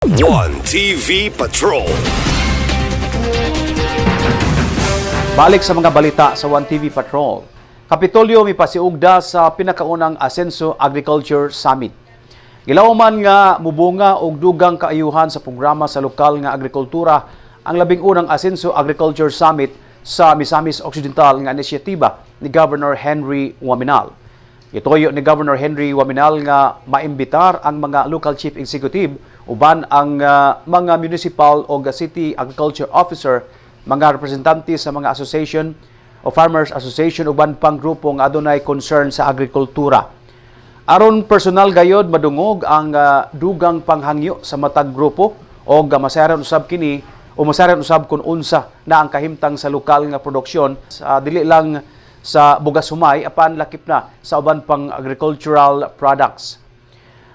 One TV Patrol. Balik sa mga balita sa One TV Patrol. Kapitolyo mipasiugda sa pinakaunang Asenso Agriculture Summit. Gilawman nga mubunga og dugang kaayuhan sa programa sa lokal nga agrikultura ang labing unang Asenso Agriculture Summit sa Misamis Occidental nga inisyatiba ni Governor Henry Waminal. Itoyo ni Governor Henry Waminal nga maimbitar ang mga local chief executive uban ang mga municipal o city agriculture officer, mga representante sa mga association o farmers association uban pang grupo nga adunay concern sa agrikultura. Aron personal gayod madungog ang dugang panghangyo sa matag grupo o masaran usab kini o masaran usab kun unsa na ang kahimtang sa lokal nga produksyon dili lang sa bugas humay apan lakip na sa uban pang agricultural products.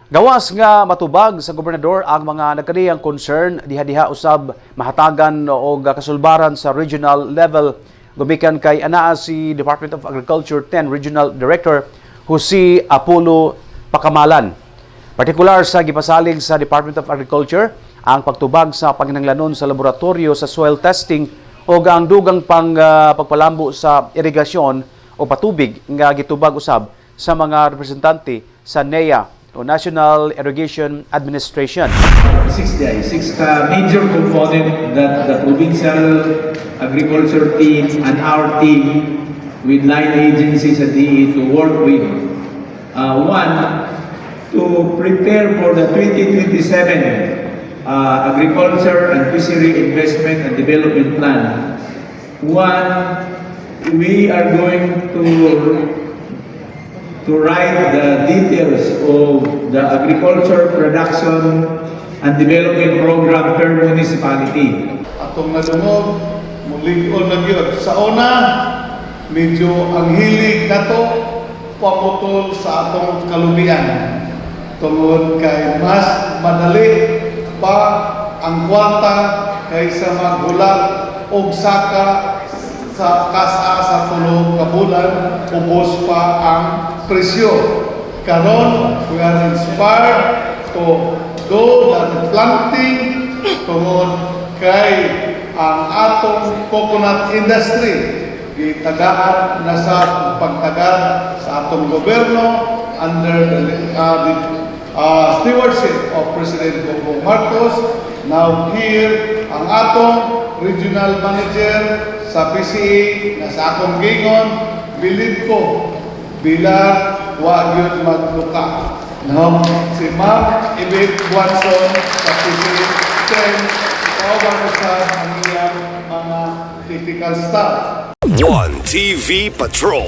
Gawas nga matubag sa gobernador ang mga nagkaniyang concern diha-diha usab mahatagan o kasulbaran sa regional level gumikan kay anaa si Department of Agriculture 10 Regional Director Jose Apollo Pacamalan. Partikular sa gipasalig sa Department of Agriculture ang pagtubag sa panginahanglanon sa laboratorio sa soil testing o ang dugang pagpalambo sa irigasyon o patubig nga gitubag usab sa mga representante sa NEA o National Irrigation Administration. Six major component that the provincial agriculture team and our team with line agencies at DE to work with. One, to prepare for the 2027 Agriculture and Fishery Investment and Development Plan. One, we are going to write the details of the agriculture production and development program per municipality. Atong nadungog, mulig-on na gyud. Sa una, medyo ang hilig nato pamutol sa atong kalubian. Tungod kay mas madali pa ang kwarta kaysa maghulat og saka sa kasa sa tulong kabulan, ubos pa ang presyo. Karon, we are inspired to do the planting tungod kay ang atong coconut industry gitagaan na sa pagtagad sa atong gobyerno under the stewardship of President Bongbong Marcos. Now here, ang atong regional manager sa PCA na sa akong gingon, bilid ko bilang wa gyud magluka. Now, si Ma'am Ibit Buanson sa PCA 10, kauban sa ang iyang mga critical staff. One TV Patrol.